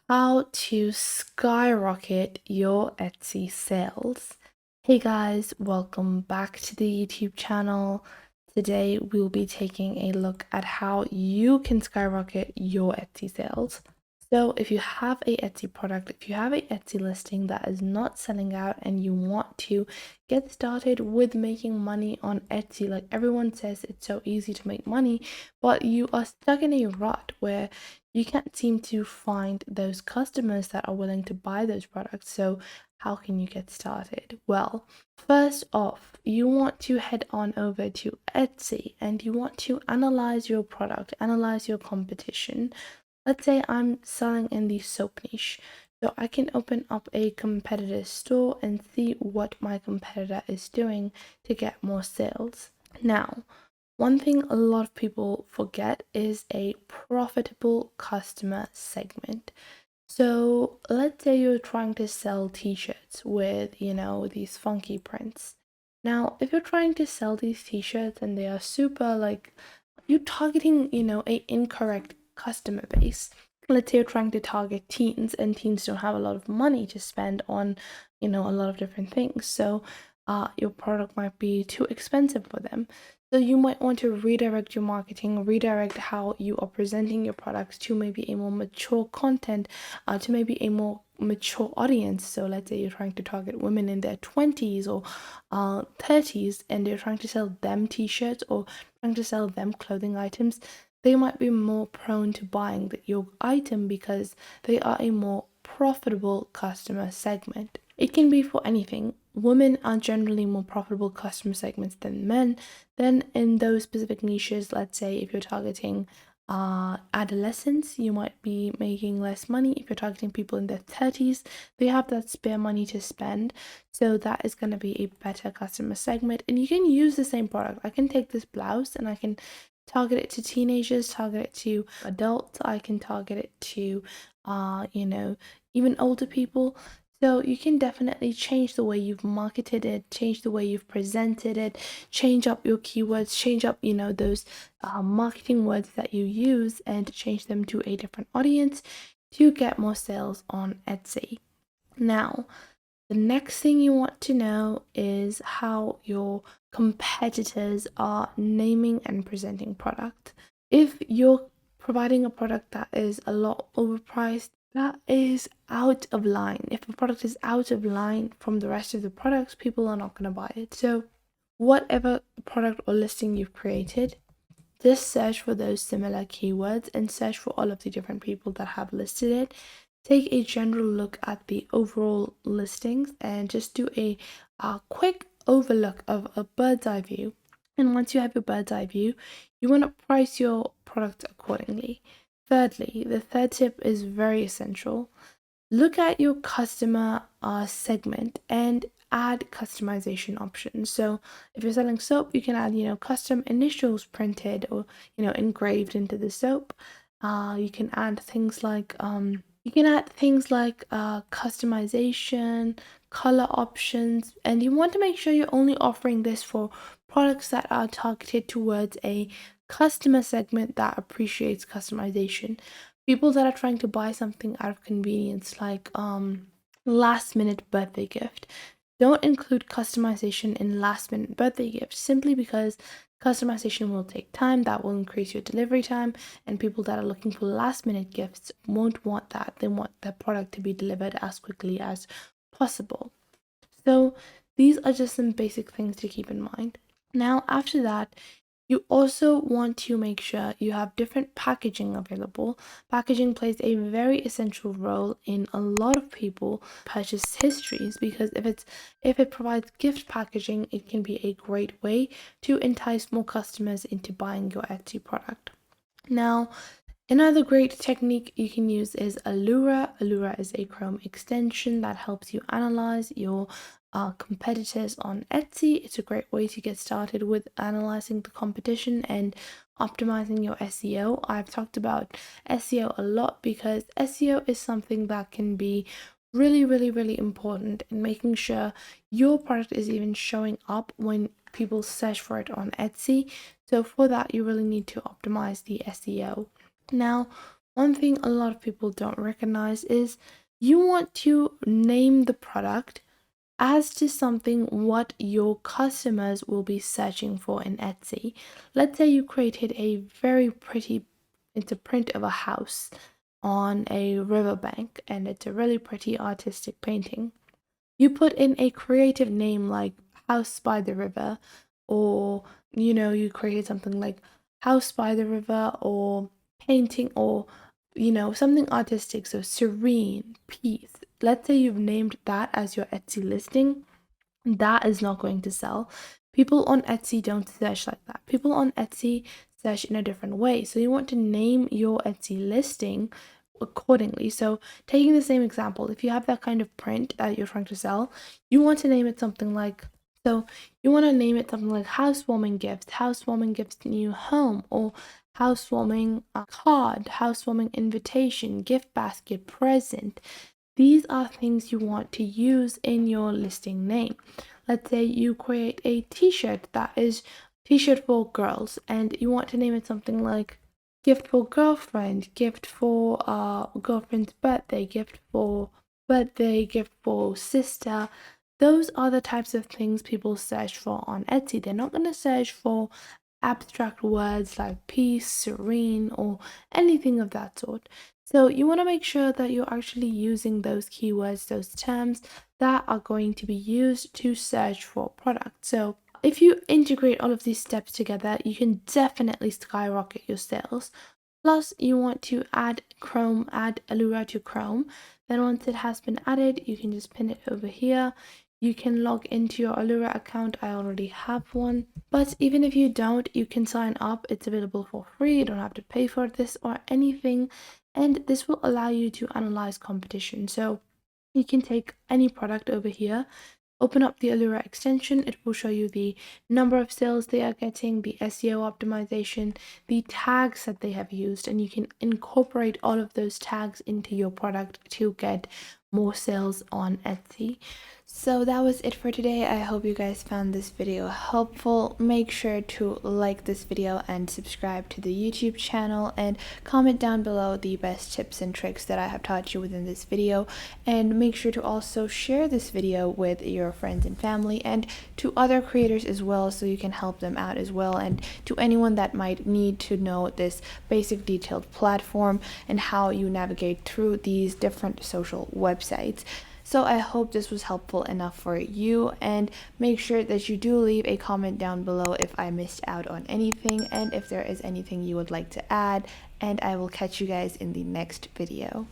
How to skyrocket your Etsy sales. Hey guys, welcome back to the YouTube channel. Today we'll be taking a look at how you can skyrocket your Etsy sales. So if you have a Etsy product, if you have a Etsy listing that is not selling out and you want to get started with making money on Etsy, like everyone says it's so easy to make money, but you are stuck in a rut where you can't seem to find those customers that are willing to buy those products. So how can you get started? Well, first off, you want to head on over to Etsy and you want to analyze your product, analyze your competition. Let's say I'm selling in the soap niche. So I can open up a competitor store and see what my competitor is doing to get more sales. Now, one thing a lot of people forget is a profitable customer segment. So let's say you're trying to sell t-shirts with, these funky prints. Now, if you're trying to sell these t-shirts and they are super like you're targeting, a incorrect customer base. Let's say you're trying to target teens and teens don't have a lot of money to spend on, a lot of different things. So your product might be too expensive for them. So you might want to redirect your marketing, redirect how you are presenting your products to maybe a more mature content, to maybe a more mature audience. So let's say you're trying to target women in their 20s or 30s and you're trying to sell them t-shirts or trying to sell them clothing items. They might be more prone to buying your item because they are a more profitable customer segment. It can be for anything. Women are generally more profitable customer segments than men. Then in those specific niches, let's say if you're targeting adolescents, you might be making less money. If you're targeting people in their 30s, they have that spare money to spend. So that is going to be a better customer segment. And you can use the same product. I can take this blouse and I can target it to teenagers, target it to adults. I can target it to, even older people. So you can definitely change the way you've marketed it, change the way you've presented it, change up your keywords, change up, those marketing words that you use and change them to a different audience to get more sales on Etsy. Now, the next thing you want to know is how your competitors are naming and presenting product. If you're providing a product that is a lot overpriced, that is out of line. If a product is out of line from the rest of the products, people are not going to buy it. So whatever product or listing you've created, just search for those similar keywords and search for all of the different people that have listed it. Take a general look at the overall listings and just do a quick overlook of a bird's eye view. And once you have your bird's eye view, you want to price your product accordingly. Thirdly, the third tip is very essential. Look at your customer segment and add customization options. So if you're selling soap, you can add, custom initials printed or, engraved into the soap. You can add things like customization, color options, and you want to make sure you're only offering this for products that are targeted towards a customer segment that appreciates customization. People that are trying to buy something out of convenience, like last minute birthday gift. Don't include customization in last minute birthday gifts simply because customization will take time, that will increase your delivery time, and people that are looking for last minute gifts won't want that. They want their product to be delivered as quickly as possible. So these are just some basic things to keep in mind. Now, after that, you also want to make sure you have different packaging available. Packaging plays a very essential role in a lot of people purchase histories because if it provides gift packaging, it can be a great way to entice more customers into buying your Etsy product. Now, another great technique you can use is Allura. Allura is a Chrome extension that helps you analyze your competitors on Etsy. It's a great way to get started with analyzing the competition and optimizing your SEO. I've talked about SEO a lot because SEO is something that can be really, really, really important in making sure your product is even showing up when people search for it on Etsy. So for that, you really need to optimize the SEO. Now, one thing a lot of people don't recognize is you want to name the product as to something what your customers will be searching for in Etsy. Let's say you created a very pretty, it's a print of a house on a riverbank, and it's a really pretty artistic painting. You put in a creative name like House by the River, or you created something like House by the River, or painting, or something artistic, so serene, peace. Let's say you've named that as your Etsy listing. That is not going to sell. People on Etsy don't search like that. People on Etsy search in a different way. So you want to name your Etsy listing accordingly. So taking the same example, if you have that kind of print that you're trying to sell, you want to name it something like, housewarming gifts new home, or housewarming card, housewarming invitation, gift basket, present. These are things you want to use in your listing name. Let's say you create a t-shirt that is t-shirt for girls, and you want to name it something like gift for girlfriend, gift for girlfriend's birthday, gift for sister. Those are the types of things people search for on Etsy. They're not going to search for abstract words like peace, serene, or anything of that sort. So you want to make sure that you're actually using those keywords, those terms that are going to be used to search for products. So if you integrate all of these steps together, you can definitely skyrocket your sales. Plus, you want to add Allura to Chrome. Then once it has been added, you can just pin it over here. You can log into your Allura account. I already have one. But even if you don't, you can sign up. It's available for free. You don't have to pay for this or anything. And this will allow you to analyze competition. So you can take any product over here, open up the Allura extension. It will show you the number of sales they are getting, the SEO optimization, the tags that they have used, and you can incorporate all of those tags into your product to get more sales on Etsy. So that was it for today. I hope you guys found this video helpful. Make sure to like this video and subscribe to the YouTube channel, and comment down below the best tips and tricks that I have taught you within this video. And make sure to also share this video with your friends and family, and to other creators as well, so you can help them out as well, and to anyone that might need to know this basic detailed platform and how you navigate through these different social websites. So I hope this was helpful enough for you, and make sure that you do leave a comment down below if I missed out on anything, and if there is anything you would like to add, and I will catch you guys in the next video.